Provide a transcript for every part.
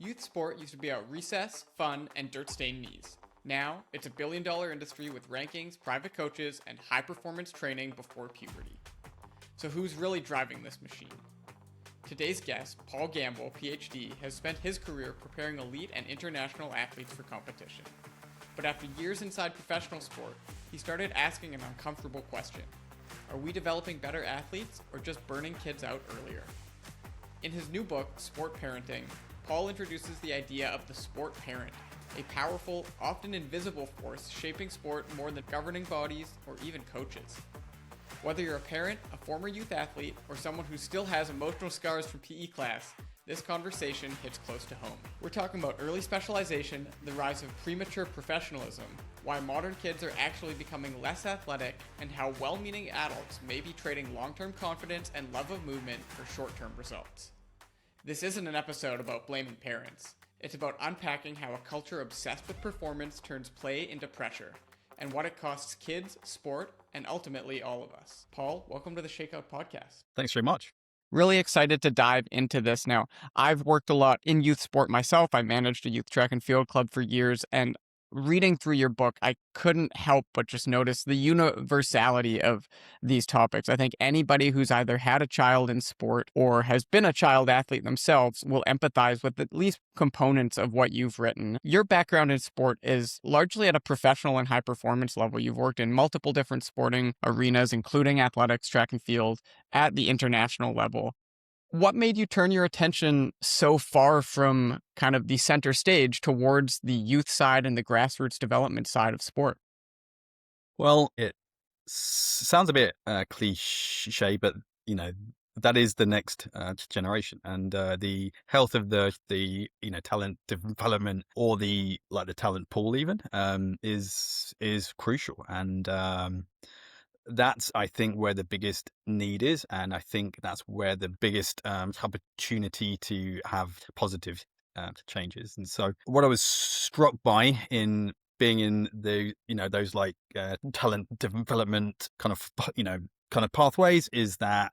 Youth sport used to be about recess, fun, and dirt-stained knees. Now, it's a billion-dollar industry with rankings, private coaches, and high-performance training before puberty. So who's really driving this machine? Today's guest, Paul Gamble, PhD, has spent his career preparing elite and international athletes for competition. But after years inside professional sport, he started asking an uncomfortable question. Are we developing better athletes or just burning kids out earlier? In his new book, Sport Parenting, Paul introduces the idea of the sport parent, a powerful, often invisible force shaping sport more than governing bodies or even coaches. Whether you're a parent, a former youth athlete, or someone who still has emotional scars from PE class, this conversation hits close to home. We're talking about early specialization, the rise of premature professionalism, why modern kids are actually becoming less athletic, and how well-meaning adults may be trading long-term confidence and love of movement for short-term results. This isn't an episode about blaming parents. It's about unpacking how a culture obsessed with performance turns play into pressure, and what it costs kids, sport, and ultimately all of us. Paul, welcome to the Shakeout Podcast. Thanks very much. Really excited to dive into this now. I've worked a lot in youth sport myself. I managed a youth track and field club for years, and reading through your book, I couldn't help but just notice the universality of these topics. I think anybody who's either had a child in sport or has been a child athlete themselves will empathize with at least components of what you've written. Your background in sport is largely at a professional and high performance level. You've worked in multiple different sporting arenas, including athletics, track and field, at the international level. What made you turn your attention so far from kind of the center stage towards the youth side and the grassroots development side of sport? Well, it sounds a bit cliche, but that is the next generation, and the health of the talent development, or the talent pool even, is crucial, and that's, I think, where the biggest need is, and I think that's where the biggest opportunity to have positive changes. And so, what I was struck by in being in the those talent development kind of pathways is that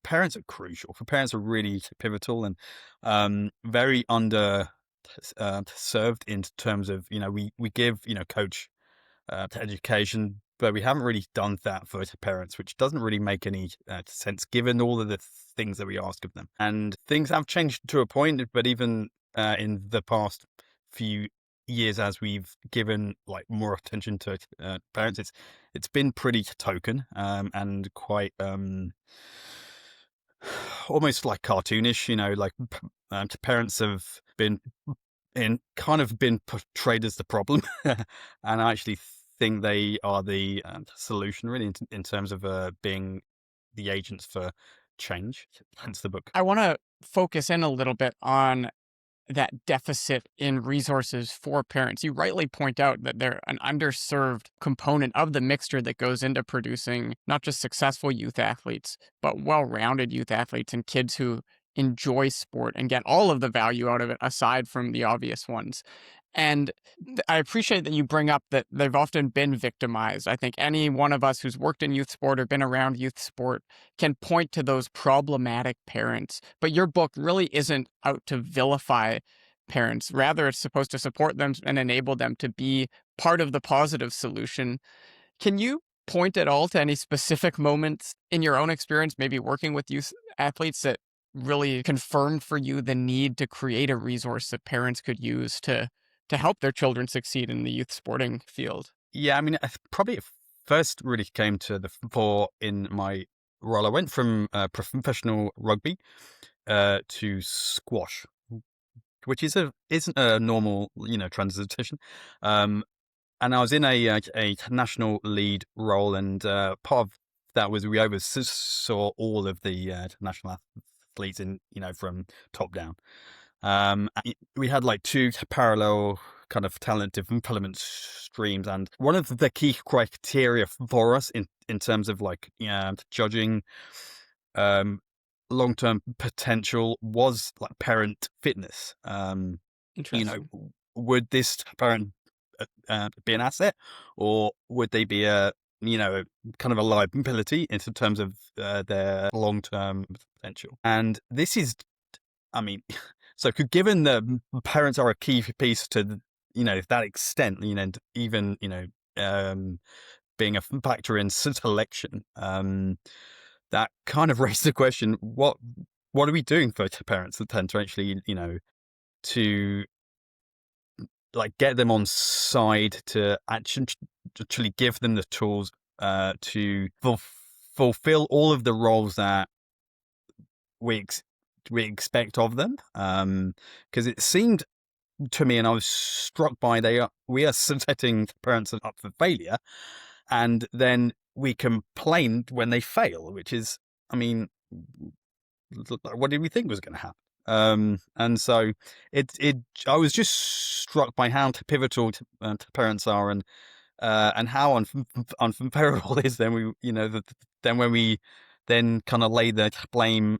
parents are crucial. For parents are really pivotal and very under served in terms of we give coach education, but we haven't really done that for parents, which doesn't really make any sense given all of the things that we ask of them. And things have changed to a point, but even in the past few years, as we've given more attention to parents, it's been pretty token and quite almost like cartoonish. Parents have been portrayed as the problem, and I actually think they are the solution, really, in terms of being the agents for change. Hence the book. I want to focus in a little bit on that deficit in resources for parents. You rightly point out that they're an underserved component of the mixture that goes into producing not just successful youth athletes, but well-rounded youth athletes and kids who enjoy sport and get all of the value out of it aside from the obvious ones. And I appreciate that you bring up that they've often been victimized. I think any one of us who's worked in youth sport or been around youth sport can point to those problematic parents. But your book really isn't out to vilify parents. Rather, it's supposed to support them and enable them to be part of the positive solution. Can you point at all to any specific moments in your own experience, maybe working with youth athletes, that really confirmed for you the need to create a resource that parents could use to help their children succeed in the youth sporting field? Yeah, I mean, probably it first really came to the fore in my role. I went from professional rugby to squash, which isn't a normal transition. And I was in a national lead role, and part of that was we oversaw all of the national athletes from top down. We had two parallel kind of talent development streams, and one of the key criteria for us in terms of judging long-term potential was parent fitness. Interesting. Would this parent be an asset, or would they be a kind of a liability in terms of their long-term potential? And this is, I mean, So, given that parents are a key piece to, that extent, and even, being a factor in selection, that kind of raised the question: what are we doing for parents that tend to actually, to like get them on side to actually give them the tools to fulfill all of the roles that we we expect of them. Because it seemed to me, and I was struck by we are setting parents up for failure, and then we complain when they fail, which is, I mean, what did we think was going to happen? And so I was just struck by how pivotal to parents are, and how unfavorable it is then then when we then kind of lay the blame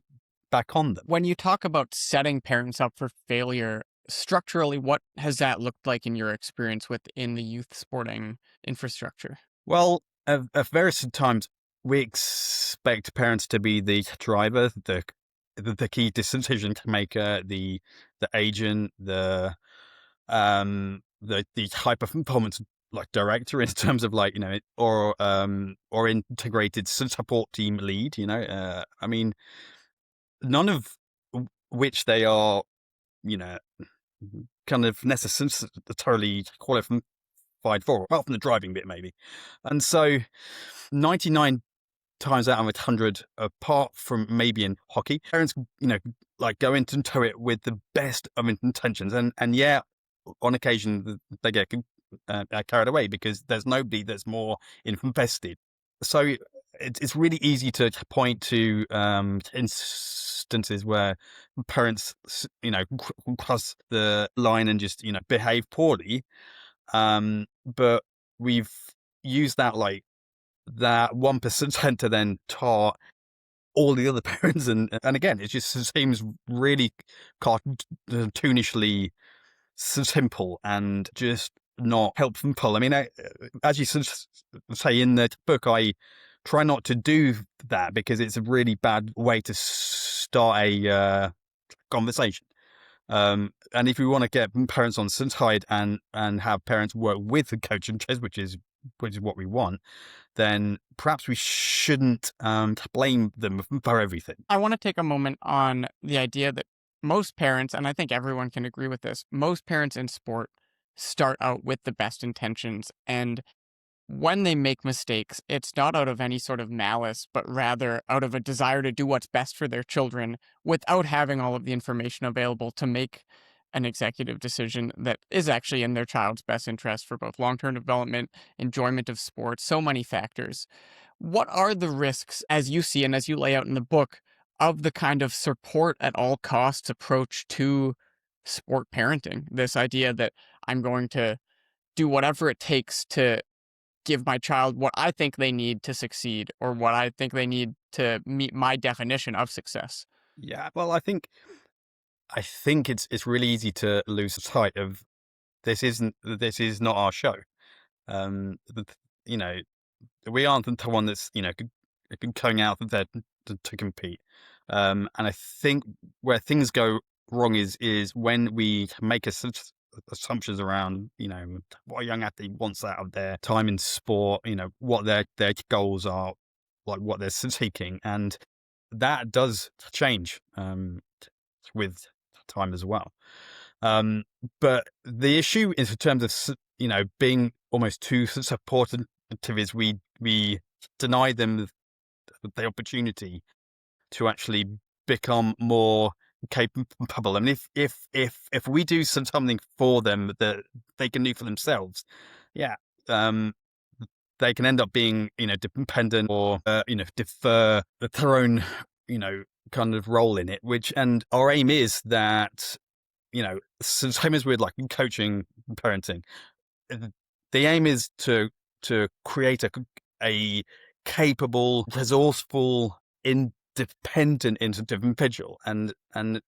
back on them. When you talk about setting parents up for failure, structurally, what has that looked like in your experience within the youth sporting infrastructure? Well, at various times, we expect parents to be the driver, the key decision maker, the agent, the high performance like director in terms of like or integrated support team lead. I mean, none of which they are, you know, kind of necessarily qualified for, apart from the driving bit maybe. And so 99 times out of 100, apart from maybe in hockey, parents, like go into it with the best of intentions. And yeah, on occasion they get carried away because there's nobody that's more invested. So it's really easy to point to instances where parents, cross the line and just, behave poorly. But we've used that 1% to then tar all the other parents, and again, it just seems really cartoonishly simple and just not helpful. I mean, as you say in the book, I try not to do that because it's a really bad way to start a conversation. And if we want to get parents on side and have parents work with the coach and chess, which is what we want, then perhaps we shouldn't blame them for everything. I want to take a moment on the idea that most parents, and I think everyone can agree with this, most parents in sport start out with the best intentions. And when they make mistakes, it's not out of any sort of malice, but rather out of a desire to do what's best for their children without having all of the information available to make an executive decision that is actually in their child's best interest for both long-term development, enjoyment of sports, so many factors. What are the risks, as you see and as you lay out in the book, of the kind of support at all costs approach to sport parenting? This idea that I'm going to do whatever it takes to give my child what I think they need to succeed or what I think they need to meet my definition of success. Yeah, well, I think it's really easy to lose sight of this is not our show. The, you know, we aren't the one that's going out there to compete. And I think where things go wrong is when we make assumptions around what a young athlete wants out of their time in sport, what their goals are, like what they're seeking, and that does change with time as well. But the issue is in terms of being almost too supportive is we deny them the opportunity to actually become more capable. I mean, if we do something for them that they can do for themselves, yeah, they can end up being dependent or defer their own kind of role in it. And our aim is that same as with like coaching, parenting, the aim is to create a capable, resourceful, independent individual, and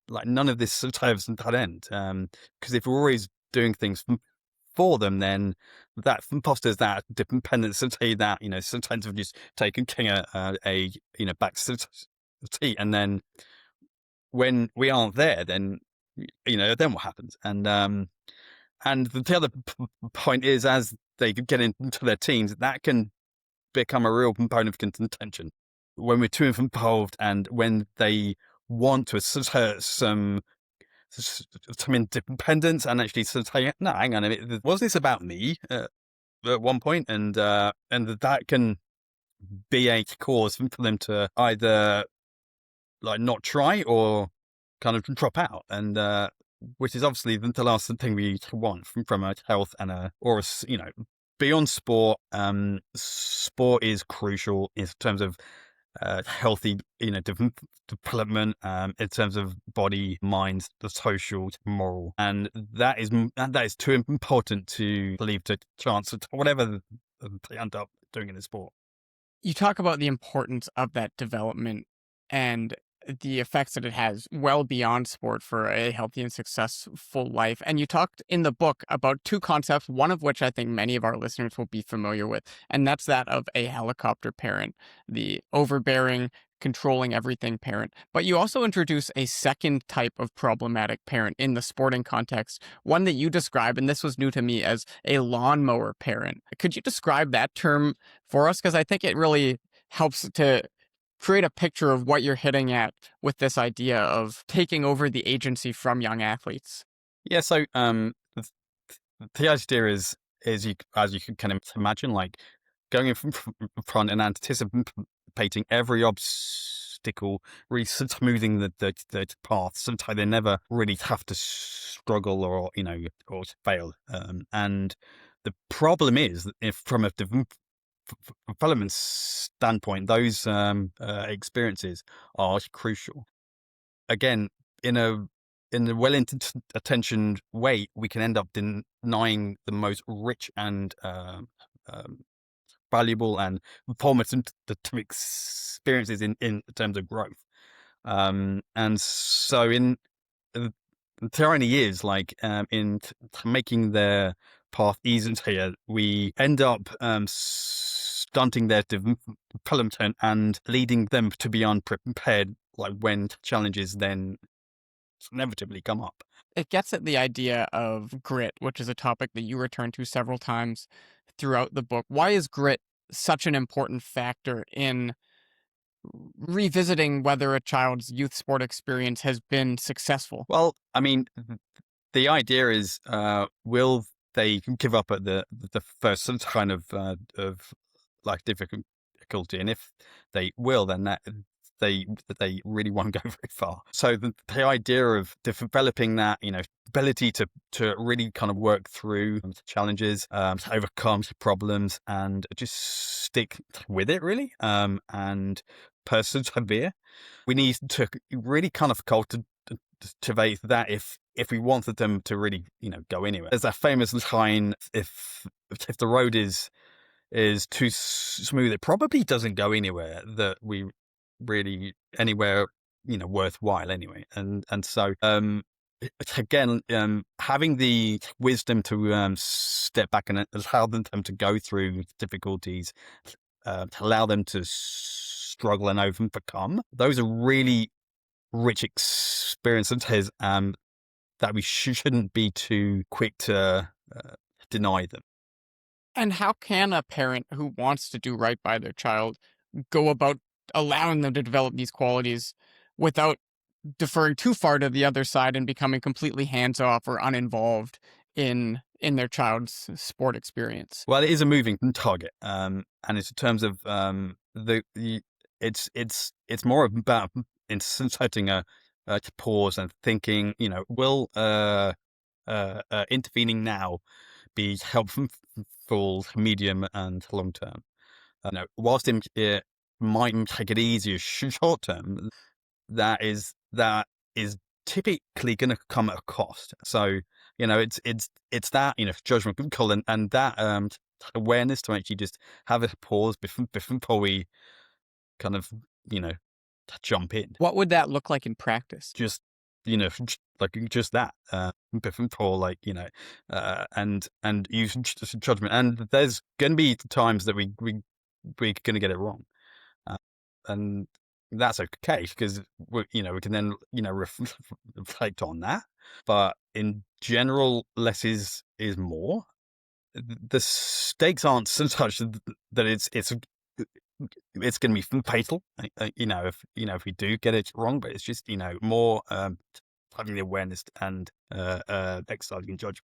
like none of this serves that end. Because if we're always doing things for them, then that fosters that dependency that sometimes we just taking a back seat, and then when we aren't there, then then what happens? And the other point is, as they get into their teens, that can become a real component of contention when we're too involved, and when they want to assert some independence and actually sort of say, no, hang on a minute, was this about me at one point? And that can be a cause for them to either like not try or kind of drop out, and which is obviously the last thing we want from a health and beyond sport. Sport is crucial in terms of healthy, development, in terms of body, mind, the social, moral, and that is too important to leave to chance, whatever they end up doing in the sport. You talk about the importance of that development and the effects that it has well beyond sport for a healthy and successful life. And you talked in the book about two concepts, one of which I think many of our listeners will be familiar with, and that's that of a helicopter parent, the overbearing, controlling everything parent. But you also introduce a second type of problematic parent in the sporting context, one that you describe, and this was new to me, as a lawnmower parent. Could you describe that term for us? Because I think it really helps to create a picture of what you're hitting at with this idea of taking over the agency from young athletes. Yeah, so the idea is you, as you can kind of imagine, like going in front and anticipating every obstacle, really smoothing the path, so they never really have to struggle or or fail. And the problem is that if from a development standpoint, those experiences are crucial. Again, in a well attentioned way, we can end up denying the most rich and um, valuable and formative experiences in terms of growth. And so, the tyranny is like in making their path easier, we end up stunting their development and leading them to be unprepared, like when challenges then inevitably come up. It gets at the idea of grit, which is a topic that you return to several times throughout the book. Why is grit such an important factor in revisiting whether a child's youth sport experience has been successful? Well, I mean, the idea is, will they give up at the first kind of like difficulty, and if they will, then they really won't go very far. So the idea of developing that ability to really kind of work through challenges, to overcome problems, and just stick with it, really, and persevere. We need to really kind of cultivate that if we wanted them to really go anywhere. There's that famous line: if the road is too smooth, it probably doesn't go anywhere that we really anywhere worthwhile anyway. And so again, having the wisdom to step back and allow them to go through difficulties, to allow them to struggle and overcome, those are really rich experiences that we shouldn't be too quick to deny them. And how can a parent who wants to do right by their child go about allowing them to develop these qualities without deferring too far to the other side and becoming completely hands off or uninvolved in their child's sport experience? Well, it is a moving target, and it's in terms of it's more about inserting a pause and thinking. Will intervening now be helpful for medium and long term? Whilst it might take it easier short term, that is typically going to come at a cost. So it's that judgment call, and that awareness to actually just have a pause before we kind of jump in. What would that look like in practice? Just like just that before and use judgment. And there's going to be times that we're going to get it wrong, and that's okay, because we can then reflect on that but in general, less is more. The stakes aren't so much that it's going to be fatal, if we do get it wrong, but it's just more having the awareness and exercising judgment.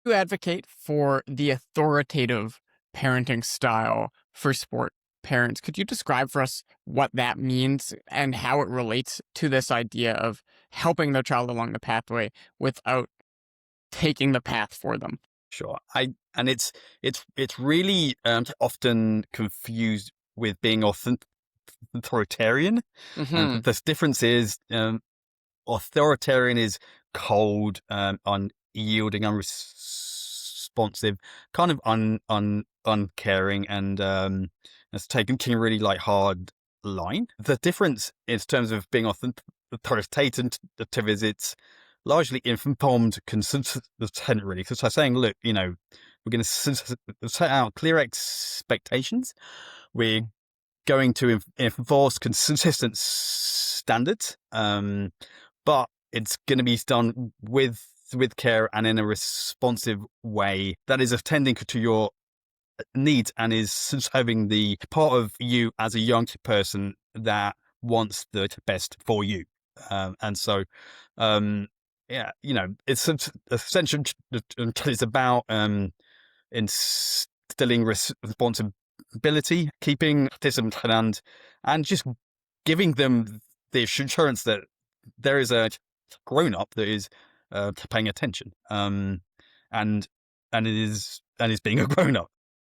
You advocate for the authoritative parenting style for sport parents. Could you describe for us what that means and how it relates to this idea of helping their child along the pathway without taking the path for them? Sure. It's really often confused with being authoritarian, and Hmm. the difference is authoritarian is cold, unyielding, unresponsive, kind of uncaring, and it's taken a really like hard line. The difference in terms of being authoritative is it's largely informed consent, really. Because I'm saying, look, we're going to set out clear expectations. We're going to enforce consistent standards, but it's going to be done with care and in a responsive way that is attending to your needs and is having the part of you as a young person that wants the best for you. And so, yeah, it's essential. It's about instilling responsibility, keeping discipline, and just giving them the assurance that there is a grown up that is paying attention, and and is being a grown up.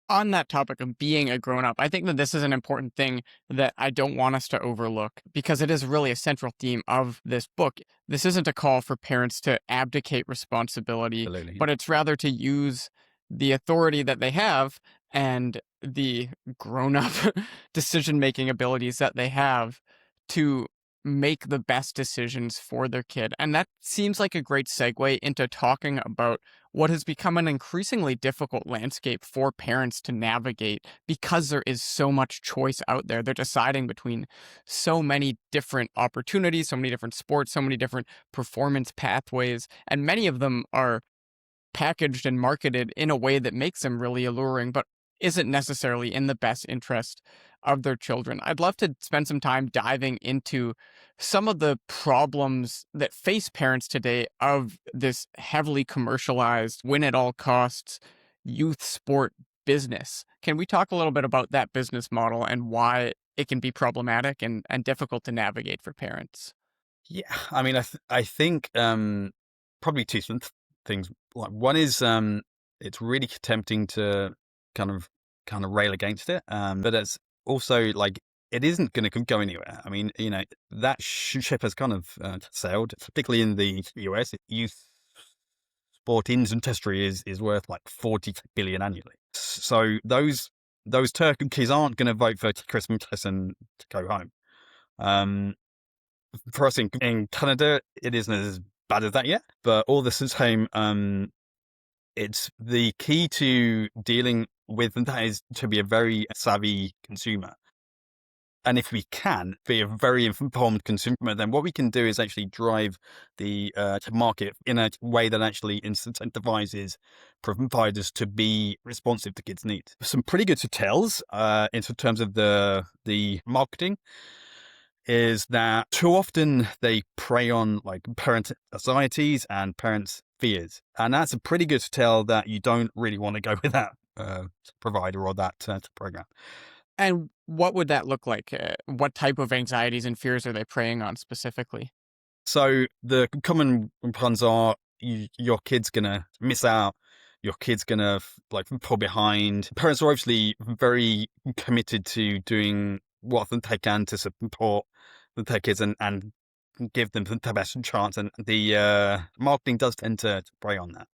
On that topic of being a grown up, I think that this is an important thing that I don't want us to overlook because it is really a central theme of this book. This isn't a call for parents to abdicate responsibility, Absolutely, but it's rather to use the authority that they have and the grown up decision making abilities that they have to make the best decisions for their kid. And that seems like a great segue into talking about what has become an increasingly difficult landscape for parents to navigate because there is so much choice out there. They're deciding between so many different opportunities, so many different sports, so many different performance pathways, and many of them are packaged and marketed in a way that makes them really alluring, but isn't necessarily in the best interest of their children. I'd love to spend some time diving into some of the problems that face parents today of this heavily commercialized, win at all costs youth sport business. Can we talk a little bit about that business model and why it can be problematic and difficult to navigate for parents? yeah. I mean, I think probably two things. Like one is it's really tempting to kind of rail against it, but it's also like it isn't going to go anywhere. I mean, that ship has kind of sailed, particularly in the US. Youth sport industry is worth like 40 billion annually. So those turkeys aren't going to vote for Christmas and to go home. Um, for us in Canada, it isn't as bad as that yet, but all the same, it's the key to dealing with that is to be a very savvy consumer. And if we can be a very informed consumer, then what we can do is actually drive the market in a way that actually incentivizes providers to be responsive to kids' needs. Some pretty good tells in terms of the marketing is that too often they prey on like parent anxieties and parents' fears. And that's a pretty good tell that you don't really want to go with that provider or that program. And what would that look like? What type of anxieties and fears are they preying on specifically? So the common ones are your kid's gonna miss out. Your kid's gonna like fall behind. Parents are obviously very committed to doing what they can to support their kids and give them the best chance. And the marketing does tend to prey on that.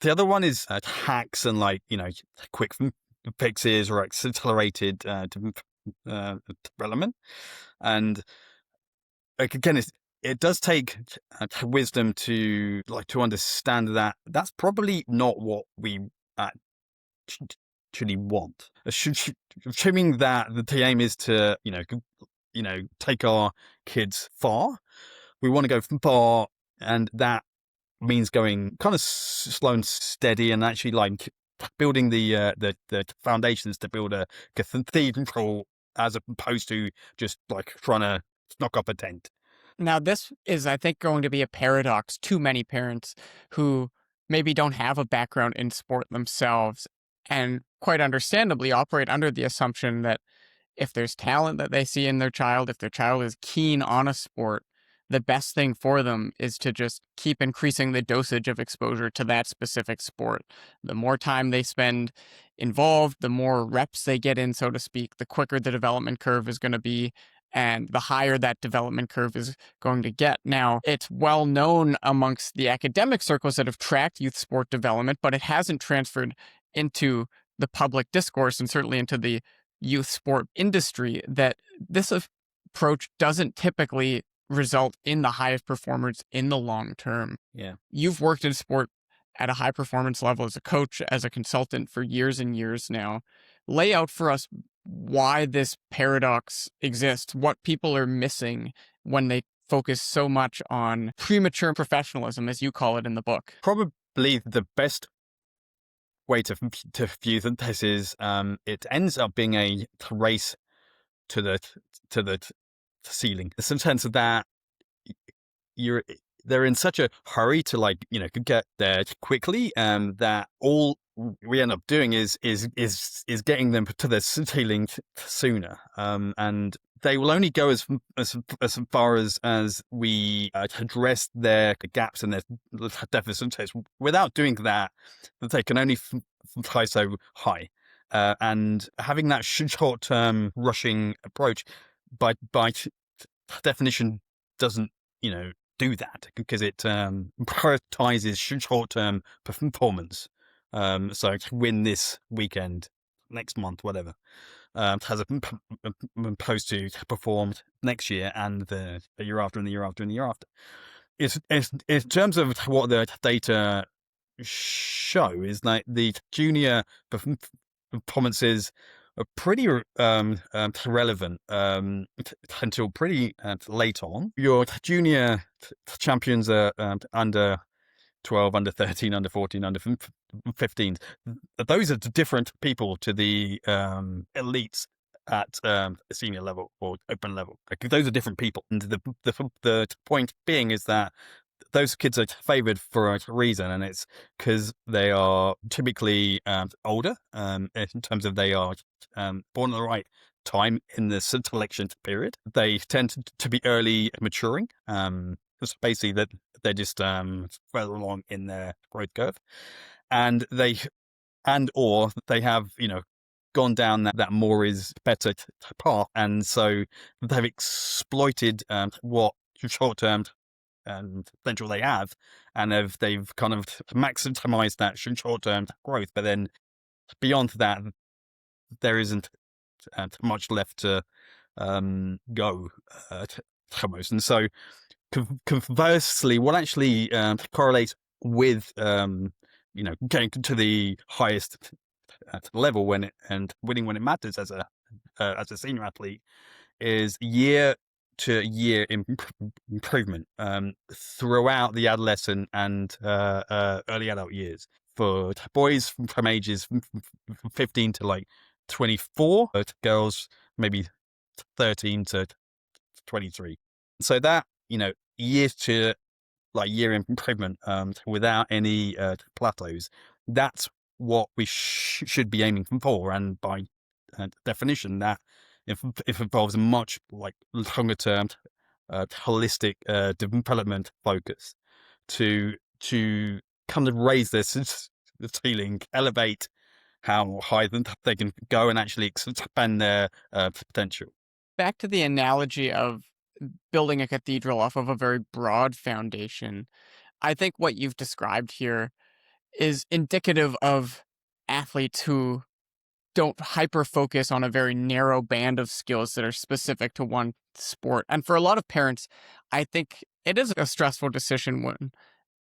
The other one is hacks and like quick fixes or accelerated development. And like again, it does take wisdom to understand that that's probably not what we actually want. Assuming that the aim is to take our kids far, we want to go far, and that means going kind of slow and steady, and actually like building the foundations to build a cathedral, as opposed to just like trying to knock up a tent. Now, this is, I think, going to be a paradox to many parents who maybe don't have a background in sport themselves and quite understandably operate under the assumption that if there's talent that they see in their child, if their child is keen on a sport, the best thing for them is to just keep increasing the dosage of exposure to that specific sport. The more time they spend involved, the more reps they get in, so to speak, the quicker the development curve is going to be, and the higher that development curve is going to get. Now, it's well known amongst the academic circles that have tracked youth sport development, but it hasn't transferred into the public discourse and certainly into the youth sport industry that this approach doesn't typically result in the highest performers in the long term. Yeah. You've worked in sport at a high performance level as a coach, as a consultant for years and years now. Lay out for us why this paradox exists, what people are missing when they focus so much on premature professionalism, as you call it in the book. Probably the best way to view this is it ends up being a race to the ceiling. There's some sense of that they're in such a hurry to like get there quickly, that all we end up doing is getting them to the ceiling sooner, and they will only go as far as we address their gaps and their deficits. Without doing that, they can only fly so high, and having that short-term rushing approach by definition doesn't do that, because it prioritizes short-term performance. So win this weekend, next month, whatever, as opposed to perform next year and the year after and the year after and the year after. It's in terms of what the data show is like the junior performances are pretty relevant until pretty late on. Your junior champions are under 12, under 13, under 14, under 15. Those are different people to the elites at senior level or open level. Like, those are different people. And the point being is that those kids are favored for a reason, and it's because they are typically older, in terms of they are born at the right time in the selection period. They tend to be early maturing. It's basically that they're just further along in their growth curve, and they have gone down that more is better path, and so they've exploited what short-term potential they have, and they've kind of maximized that short-term growth. But then beyond that, there isn't much left to go almost. And so conversely, what actually correlates with getting to the highest level and winning when it matters as a senior athlete is year to year improvement throughout the adolescent and early adult years. For boys from ages 15 to like 24, girls maybe 13 to 23. So that year to like year improvement without any plateaus, that's what we should be aiming for. And by definition, that if involves a much like longer term holistic development focus to kind of raise this ceiling, elevate how high they can go, and actually expand their potential. Back to the analogy of building a cathedral off of a very broad foundation, I think what you've described here is indicative of athletes who don't hyper focus on a very narrow band of skills that are specific to one sport. And for a lot of parents, I think it is a stressful decision when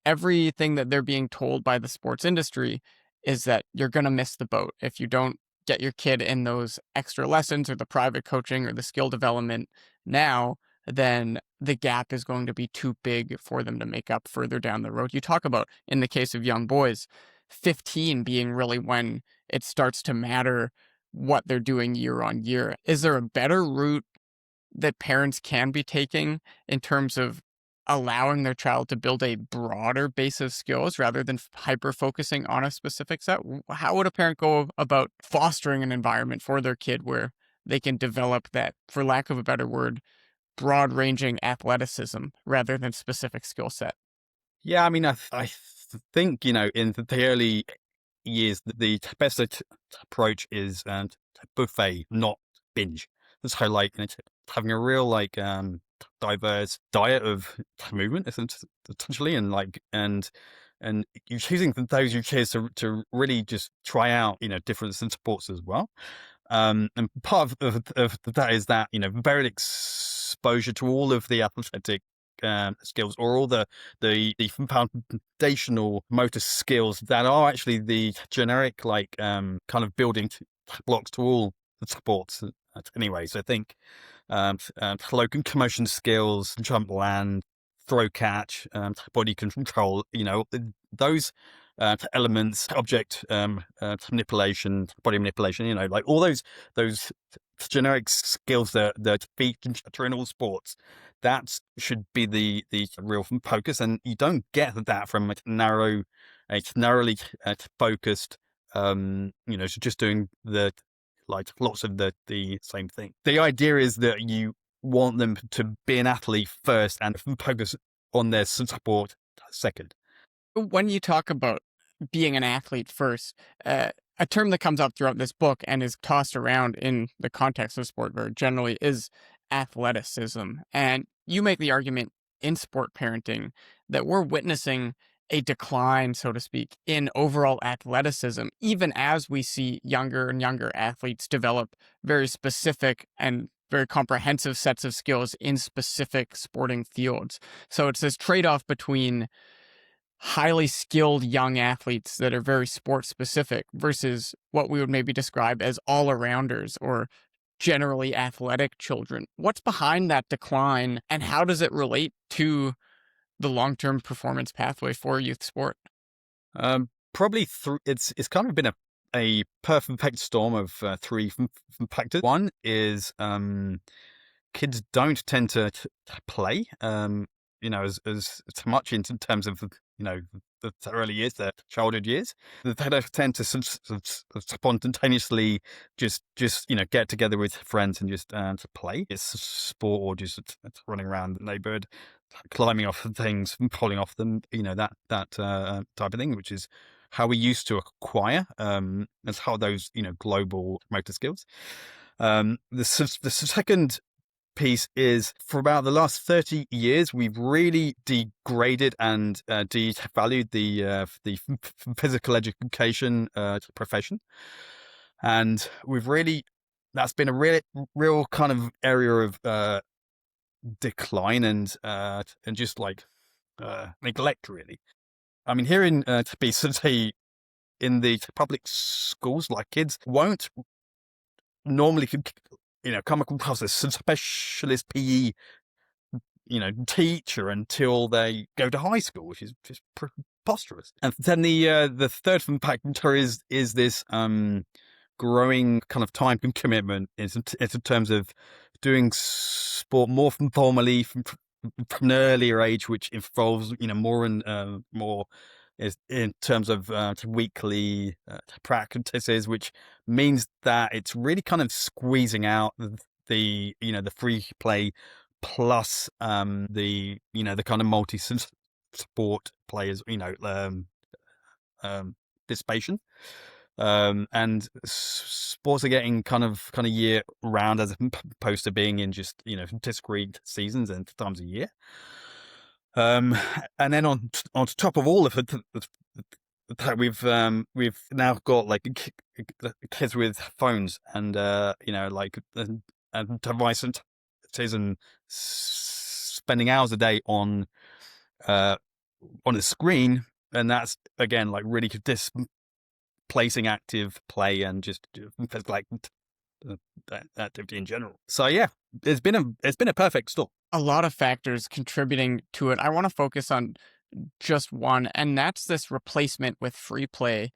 everything that they're being told by the sports industry is that you're going to miss the boat if you don't get your kid in those extra lessons or the private coaching or the skill development now. Then the gap is going to be too big for them to make up further down the road. You talk about, in the case of young boys, 15 being really when it starts to matter what they're doing year on year. Is there a better route that parents can be taking in terms of allowing their child to build a broader base of skills rather than hyper focusing on a specific set? How would a parent go about fostering an environment for their kid where they can develop that, for lack of a better word, broad ranging athleticism rather than specific skill set? Yeah, I mean, I think, in the early years, the best approach is buffet, not binge. So, like, having a real, like, diverse diet of movement, essentially, and you're choosing those you choose to really just try out, different sports as well. And part of that is that, varied exposure to all of the athletic skills, or all the foundational motor skills that are actually the generic, like, kind of building blocks to all the sports. Anyway, so I think locomotion skills, jump, land, throw, catch, body control, those elements, object manipulation, body manipulation, like all those generic skills that feature in all sports. That should be the real focus, and you don't get that from a narrowly focused, so just doing like lots of the same thing. The idea is that you want them to be an athlete first and focus on their sport second. When you talk about being an athlete first, a term that comes up throughout this book and is tossed around in the context of sport very generally is athleticism. And you make the argument in sport parenting that we're witnessing a decline, so to speak, in overall athleticism, even as we see younger and younger athletes develop very specific and very comprehensive sets of skills in specific sporting fields. So it's this trade off between highly skilled young athletes that are very sport specific versus what we would maybe describe as all arounders or generally athletic children. What's behind that decline, and how does it relate to the long-term performance pathway for youth sport? Probably it's kind of been a perfect storm of three factors. One is kids don't tend to play, as much in terms of, the early years, the childhood years. They don't tend to spontaneously just get together with friends and just to play. It's sport, or just running around the neighborhood, climbing off things, falling off them, that type of thing, which is how we used to acquire as how those global motor skills. The second piece is, for about the last 30 years, we've really degraded and devalued the physical education profession, and that's been a real kind of area of decline and just like neglect, really. I mean, here in say in the public schools, like, kids won't normally come across a specialist PE teacher until they go to high school, which is just preposterous. And then the third factor is this growing kind of time commitment in terms of doing sport more formally from an earlier age, which involves more and more is in terms of weekly practices, which means that it's really kind of squeezing out the free play plus the kind of multi sport players, participation. And sports are getting kind of year round, as opposed to being in just discrete seasons and times a year. And then on top of all of it, we've now got like kids with phones and and devices and spending hours a day on a screen, and that's again like really displacing active play and just like activity in general. So yeah, it's been a perfect storm. a lot of factors contributing to it. I want to focus on just one, and that's this replacement with free play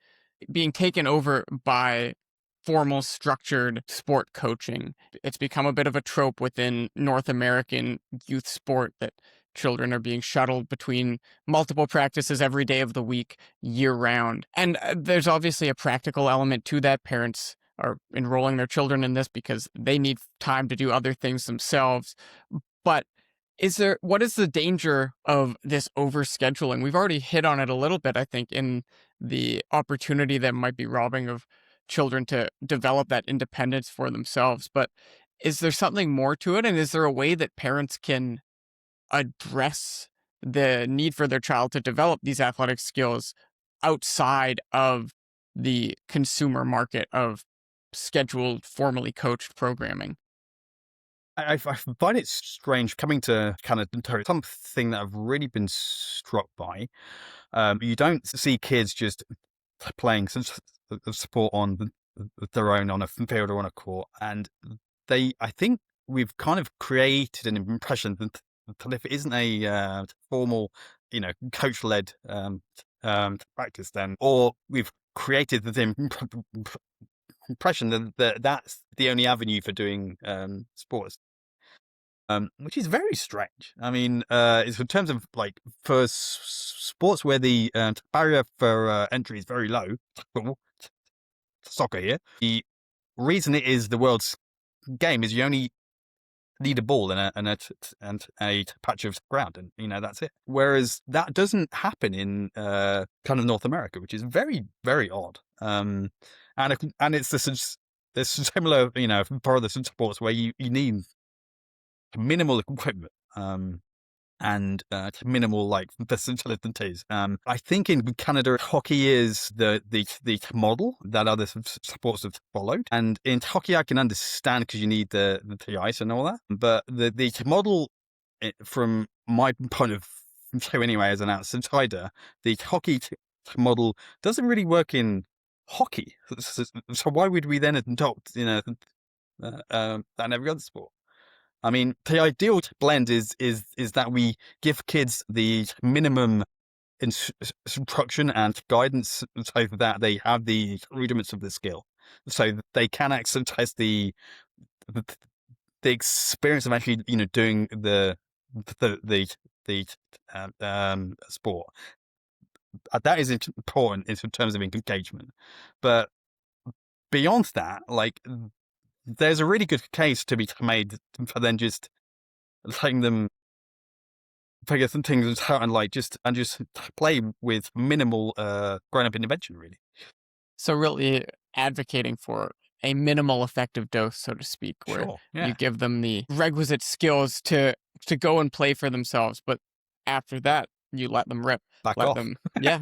being taken over by formal structured sport coaching. It's become a bit of a trope within North American youth sport that children are being shuttled between multiple practices every day of the week, year round. And there's obviously a practical element to that. Parents are enrolling their children in this because they need time to do other things themselves. But what is the danger of this overscheduling? We've already hit on it a little bit, I think, in the opportunity that might be robbing of children to develop that independence for themselves. But is there something more to it? And is there a way that parents can address the need for their child to develop these athletic skills outside of the consumer market of scheduled, formally coached programming? I find it strange coming to Canada. Something that I've really been struck by. You don't see kids just playing sport on their own on a field or on a court, and I think we've kind of created an impression that if it isn't a formal, coach-led practice, then, or we've created the impression that that's the only avenue for doing sports, which is very strange. I mean, it's in terms of like for sports where the barrier for entry is very low, football, soccer here. The reason it is the world's game is you only need a ball and a patch of ground, and that's it. Whereas that doesn't happen in kind of North America, which is very, very odd. And it's this similar, for other sports where you need minimal equipment. And minimal like facilities. I think in Canada, hockey is the model that other sports have followed. And in hockey, I can understand because you need the ice and all that. But the model, from my point of view anyway, as an outsider, the hockey model doesn't really work in hockey. So why would we then adopt, and every other sport? I mean, the ideal blend is that we give kids the minimum instruction and guidance so that they have the rudiments of the skill, so that they can exercise the, the experience of actually, doing the sport. That is important in terms of engagement, but beyond that, like, there's a really good case to be made for then just letting them figure some things out and just play with minimal grown-up intervention, really. So really advocating for a minimal effective dose, so to speak, where Sure. you Yeah. give them the requisite skills to go and play for themselves, but after that, you let them rip. Back Let off. them, yeah.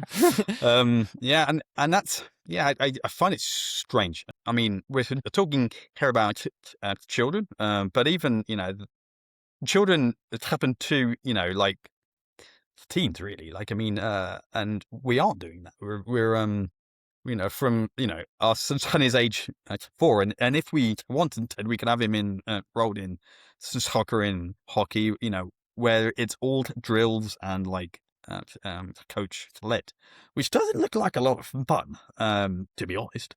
Yeah, and that's, yeah, I find it strange. I mean, we're talking here about children, but even children, it happened to like teens, really. Like, I mean, and we aren't doing that. We're from, our son is age 4, and if we wanted to, we could have him enrolled in soccer, in hockey, where it's all drills and coach led, which doesn't look like a lot of fun, to be honest.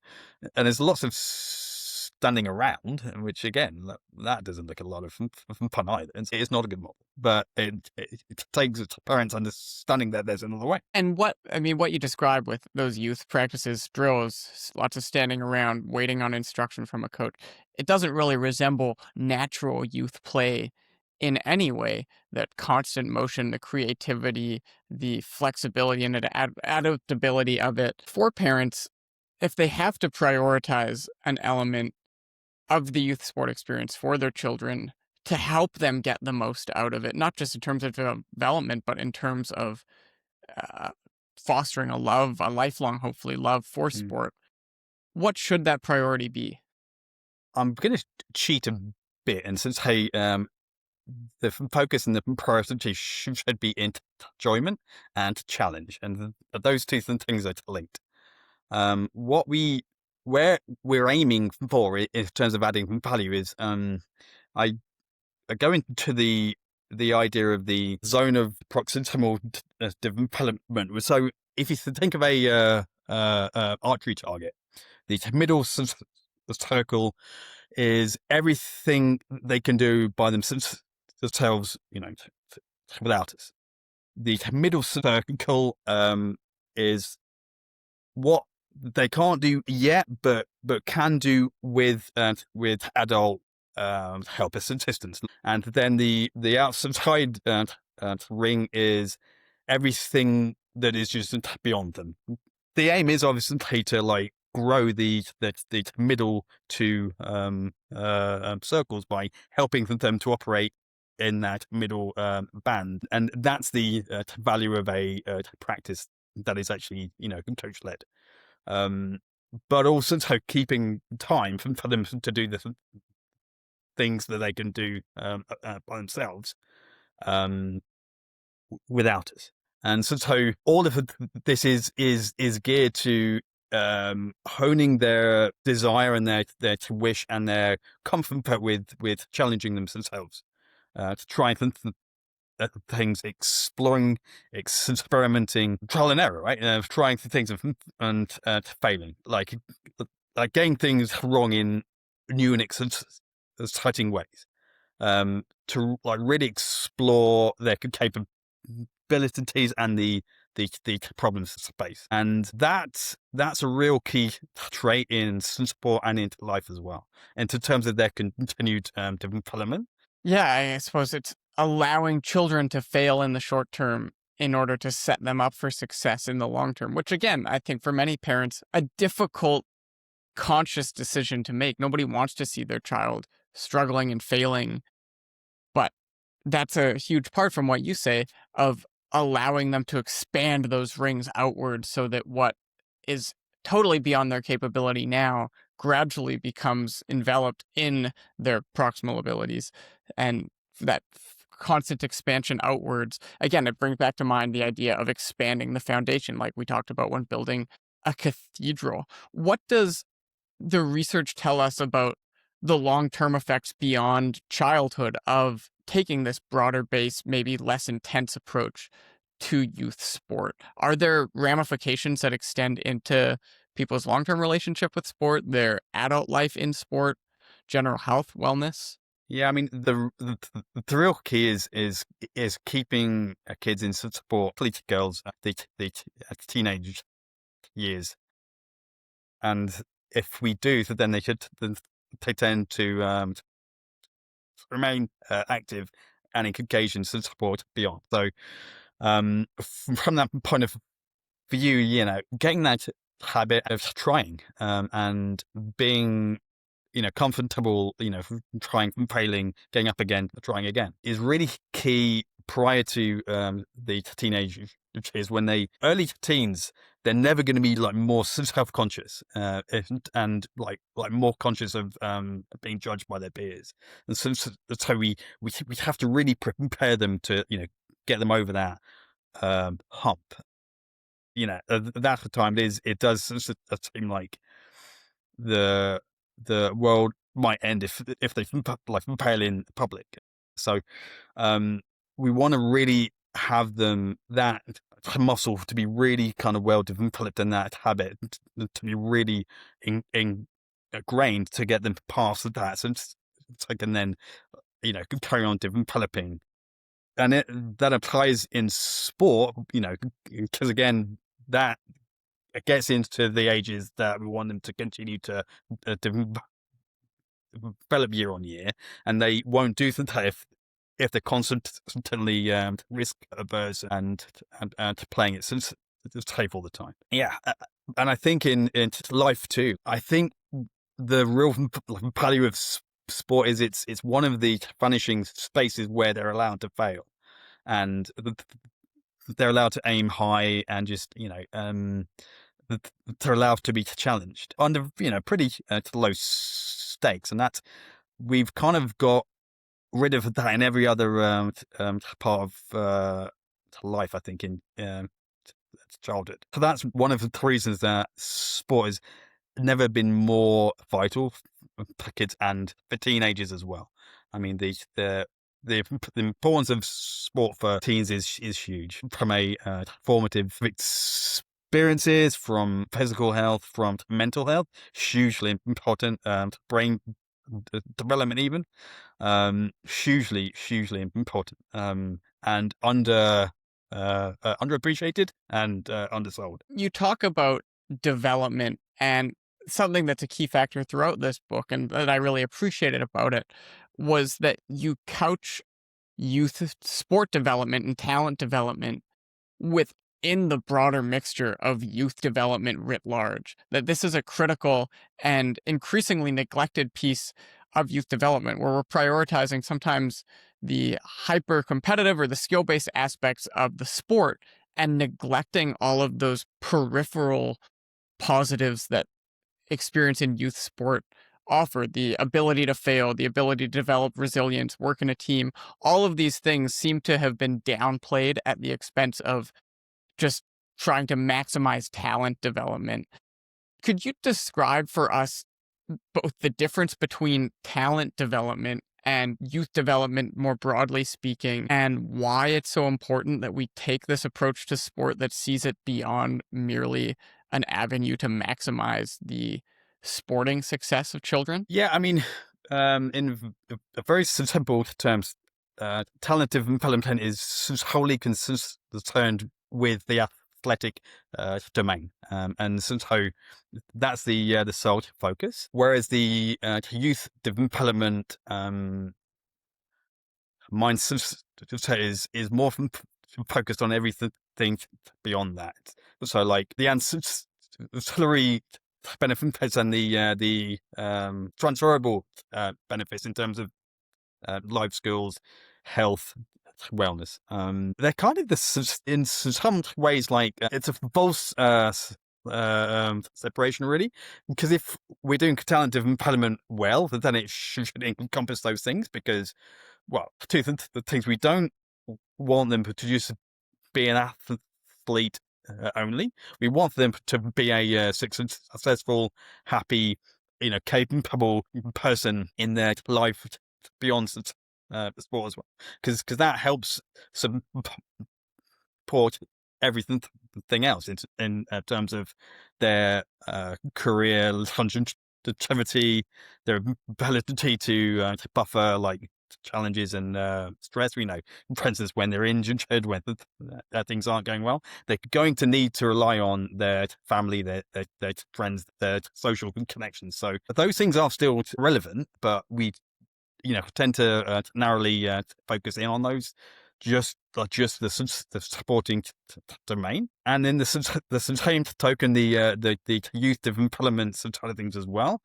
And there's lots of standing around, which again, that doesn't look a lot of fun either. It's not a good model, but it takes parents understanding that there's another way. And what you described with those youth practices, drills, lots of standing around, waiting on instruction from a coach, it doesn't really resemble natural youth play in any way. That constant motion, the creativity, the flexibility, and the adaptability of it. For parents, if they have to prioritize an element of the youth sport experience for their children to help them get the most out of it, not just in terms of development, but in terms of uh, fostering a lifelong, hopefully, love for Mm. sport, what should that priority be? I'm going to cheat a bit and say the focus and the priority should be enjoyment and challenge, and those two things are linked. Where we're aiming for in terms of adding value is, I go into the idea of the zone of proximal development was, so if you think of a archery target, the middle circle is everything they can do by themselves, without us. The middle circle is what they can't do yet, but can do with adult help assistance. And then the outside ring is everything that is just beyond them. The aim is obviously to like grow the middle two circles by helping them to operate in that middle band, and that's the value of a practice that is actually coach led, but also so keeping time for them to do the things that they can do by themselves without us. And so all of this is geared to honing their desire and their wish and their comfort with challenging themselves, to try things, exploring, experimenting, trial and error, right? Trying things and failing, like getting things wrong in new and exciting ways, to like really explore their capabilities and the problem space. And that's a real key trait in sport and into life as well, and in terms of their continued development. Yeah, I suppose it's allowing children to fail in the short term in order to set them up for success in the long term, which again, I think for many parents, a difficult conscious decision to make. Nobody wants to see their child struggling and failing, but that's a huge part from what you say of allowing them to expand those rings outward so that what is totally beyond their capability now gradually becomes enveloped in their proximal abilities. And that constant expansion outwards, again, it brings back to mind the idea of expanding the foundation, like we talked about when building a cathedral. What does the research tell us about the long-term effects beyond childhood of taking this broader base, maybe less intense approach to youth sport? Are there ramifications that extend into people's long-term relationship with sport, their adult life in sport, general health, wellness? Yeah, I mean the real key is keeping kids in sport, particularly girls, the teenage years. And if we do, then they tend to remain active and engaged in sport beyond. So from that point of view, getting that habit of trying and being comfortable, trying, failing, getting up again, trying again is really key prior to the teenage years. When they early teens, they're never going to be like more self-conscious and like more conscious of being judged by their peers. And so we have to really prepare them to get them over that hump. That's the time it does seem like the world might end if they fail in public. So we want to really have them that muscle to be really kind of well developed, and that habit to be really ingrained to get them past that, so they can then carry on developing. And that applies in sport, because again that it gets into the ages that we want them to continue to develop year on year, and they won't do that if they're constantly risk averse and playing it since it's safe all the time. Yeah, and I think in life too. I think the real value of sport is it's one of the vanishing spaces where they're allowed to fail, and they're allowed to aim high and just they're allowed to be challenged under pretty low stakes, and that we've kind of got rid of that in every other part of life, I think, in childhood. So that's one of the reasons that sport has never been more vital for kids and for teenagers as well. I mean, the the importance of sport for teens is huge, from a formative experiences, from physical health, from mental health, hugely important, brain development even, hugely important, and underappreciated and undersold. You talk about development, and something that's a key factor throughout this book and that I really appreciated about it was that you couch youth sport development and talent development within the broader mixture of youth development writ large. That this is a critical and increasingly neglected piece of youth development where we're prioritizing sometimes the hyper competitive or the skill based aspects of the sport and neglecting all of those peripheral positives that experience in youth sport offer: the ability to fail, the ability to develop resilience, work in a team. All of these things seem to have been downplayed at the expense of just trying to maximize talent development. Could you describe for us both the difference between talent development and youth development more broadly speaking, and why it's so important that we take this approach to sport that sees it beyond merely an avenue to maximize the sporting success of children? Yeah, I mean, a very simple terms, talent development is wholly concerned with the athletic domain, and so that's the sole focus. Whereas the youth development mindset is more focused on everything beyond that. So, like the ancillary benefits and the transferable benefits in terms of life skills, health, wellness. They're kind of in some ways like it's a false separation, really, because if we're doing talent development well, then it should encompass those things. Because, well, the things we don't want them to just be an athlete only. We want them to be a successful, happy, capable person in their life beyond the sport as well, because that helps support everything else in terms of their career longevity, their ability to buffer like challenges and stress. We know, for instance, when they're injured, when things aren't going well, they're going to need to rely on their family, their friends, their social connections. So those things are still relevant, but we tend to narrowly focus in on those, just the supporting domain. And in the same token, the youth development side of things as well.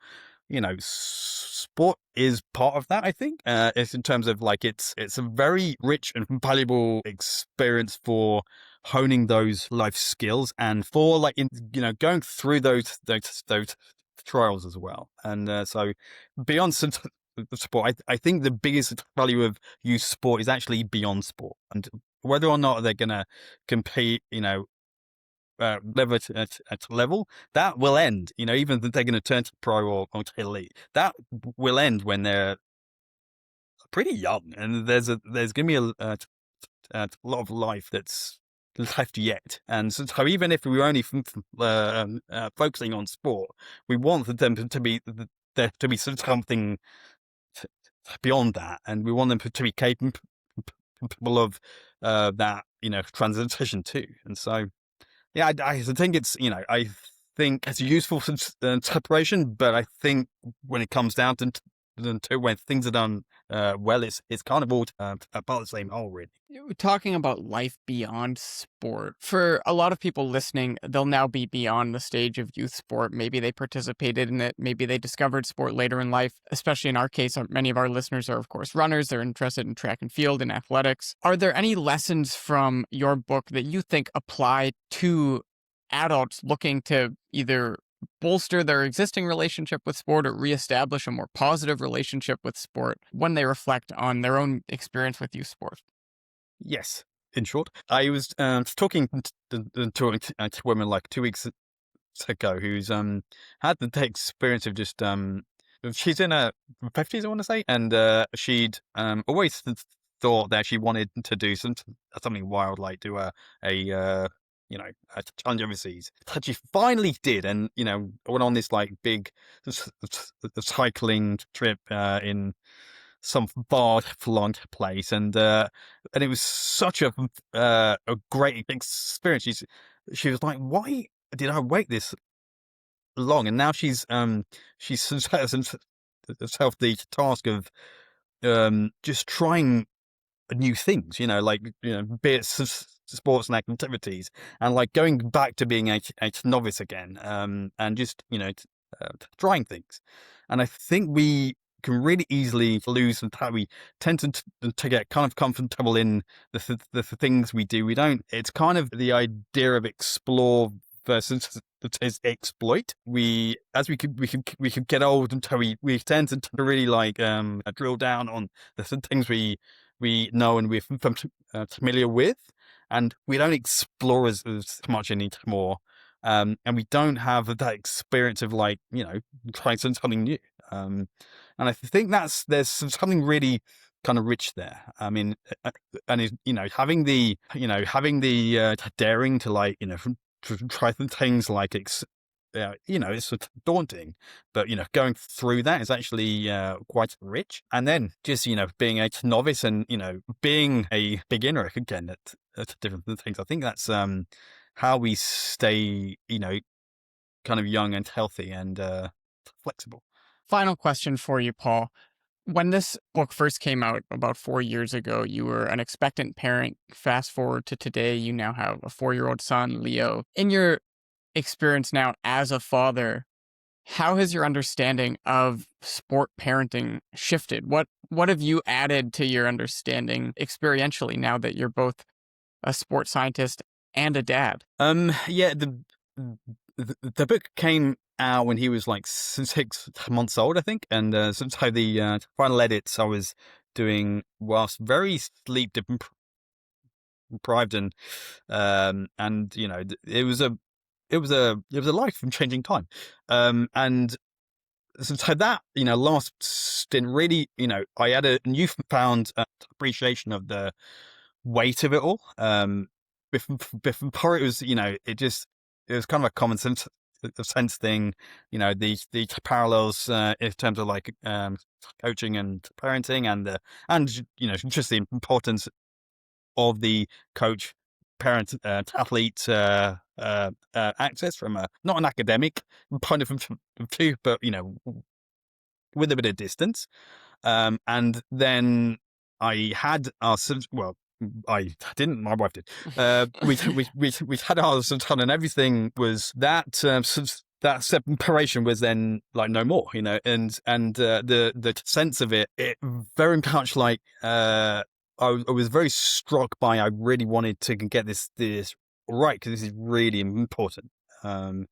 Sport is part of that, I think. It's in terms of like it's a very rich and valuable experience for honing those life skills and for like going through those trials as well. And so beyond sport, I think the biggest value of youth sport is actually beyond sport, and whether or not they're going to compete, level at level, that will end. Even if they're going to turn to pro or to elite, that will end when they're pretty young, and there's going to be a lot of life that's left yet. And so even if we're only focusing on sport, we want them to be there to be something beyond that, and we want them to be capable of that transition too. And so yeah, I think it's I think it's a useful separation, but I think when it comes down to when things are done well, it's kind of all about the same whole, really. Talking about life beyond sport, for a lot of people listening, they'll now be beyond the stage of youth sport. Maybe they participated in it. Maybe they discovered sport later in life. Especially in our case, many of our listeners are, of course, runners. They're interested in track and field and athletics. Are there any lessons from your book that you think apply to adults looking to either bolster their existing relationship with sport or reestablish a more positive relationship with sport when they reflect on their own experience with youth sport? Yes. In short, I was talking to women like 2 weeks ago who's had the experience of just she's in her 50s, I want to say, and she'd always thought that she wanted to do something wild, like do a a challenge overseas. She finally did, and went on this like big cycling trip in some far flung place, and it was such a great experience. She was like, "Why did I wait this long?" And now she's set herself the task of just trying new things, like be it sports and activities, and like going back to being a novice again, and just trying things. And I think we can really easily lose how we tend to get kind of comfortable in the things we do. We don't. It's kind of the idea of explore versus that is exploit. We could get old until we tend to really like drill down on the things we know and we're familiar with, and we don't explore as much anymore. And we don't have that experience of like trying something new. And I think there's something really kind of rich there. I mean, and having the daring to like to try things like it's sort of daunting, but going through that is actually quite rich. And then just being a novice and being a beginner again at different things. I think that's how we stay kind of young and healthy and flexible. Final question for you, Paul. When this book first came out about 4 years ago, you were an expectant parent. Fast forward to today, you now have a 4-year-old son, Leo. In your experience now as a father, how has your understanding of sport parenting shifted? What have you added to your understanding experientially now that you're both a sports scientist and a dad? Yeah, the book came out when he was like 6 months old, I think, and so the final edits I was doing whilst very sleep deprived, and it was a life changing time, and so that last stint really I had a newfound appreciation of the weight of it all. Before it was it was kind of a common sense thing, the parallels in terms of like coaching and parenting, and just the importance of the coach parent athlete access from a not an academic point of view, but with a bit of distance. And then I had our well, I didn't. My wife did. We had our son, and everything was that. That separation was then like no more, and the sense of it very much like I was very struck by. I really wanted to get this right because this is really important. And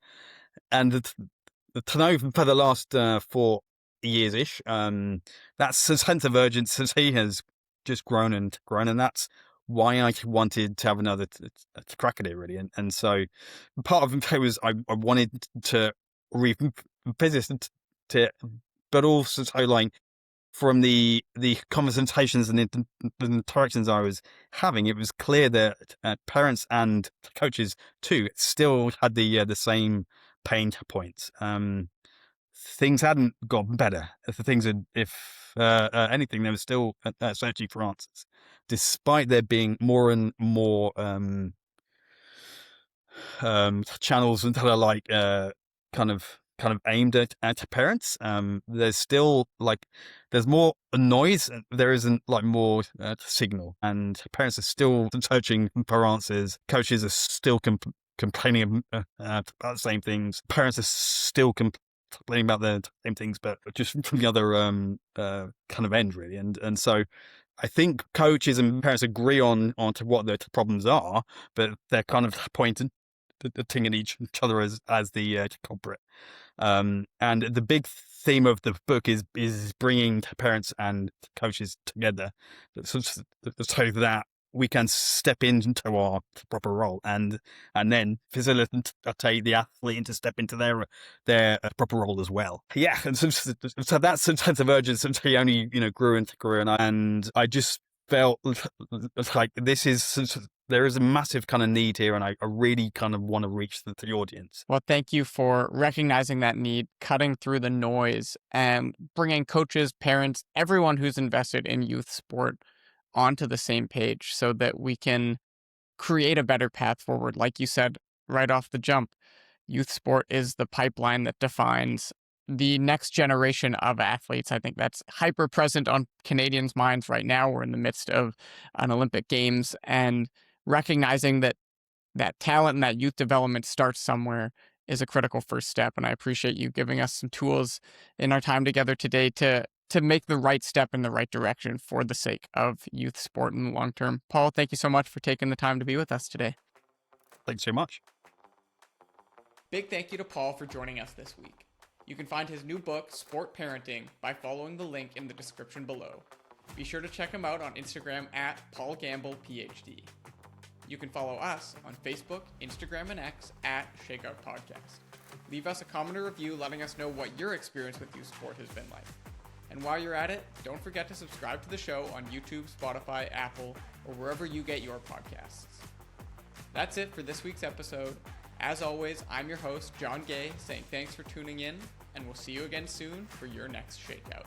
to know for the last 4 years ish, that sense of urgency has just grown and grown, and that's why I wanted to have another crack at it, really. And so part of it was I wanted to revisit it, but also so like from the conversations and the interactions I was having, it was clear that parents and coaches too still had the same pain points. Things hadn't gotten better. If anything, they were still searching for answers, despite there being more and more channels that are like kind of aimed at parents. There's still like there's more noise. There isn't like more signal, and parents are still searching for answers. Coaches are still complaining about the same things. Parents are still complaining about the same things, but just from the other kind of end, really. And so I think coaches and parents agree on to what the problems are, but they're kind of pointing at each other as the culprit. And the big theme of the book is bringing parents and coaches together so that we can step into our proper role and then facilitate the athlete to step into their proper role as well. Yeah, and so that sense of urgency only grew and grew, and I just felt like there is a massive kind of need here, and I really kind of want to reach the audience. Well, thank you for recognizing that need, cutting through the noise, and bringing coaches, parents, everyone who's invested in youth sport onto the same page so that we can create a better path forward. Like you said right off the jump, youth sport is the pipeline that defines the next generation of athletes. I think that's hyper present on Canadians' minds right now. We're in the midst of an Olympic Games, and recognizing that talent and that youth development starts somewhere is a critical first step. And I appreciate you giving us some tools in our time together today to make the right step in the right direction for the sake of youth sport in the long term. Paul, thank you so much for taking the time to be with us today. Thanks so much. Big thank you to Paul for joining us this week. You can find his new book, Sport Parenting, by following the link in the description below. Be sure to check him out on Instagram at Paul Gamble, PhD. You can follow us on Facebook, Instagram, and X at Shakeout Podcast. Leave us a comment or review letting us know what your experience with youth sport has been like. And while you're at it, don't forget to subscribe to the show on YouTube, Spotify, Apple, or wherever you get your podcasts. That's it for this week's episode. As always, I'm your host, John Gay, saying thanks for tuning in, and we'll see you again soon for your next Shakeout.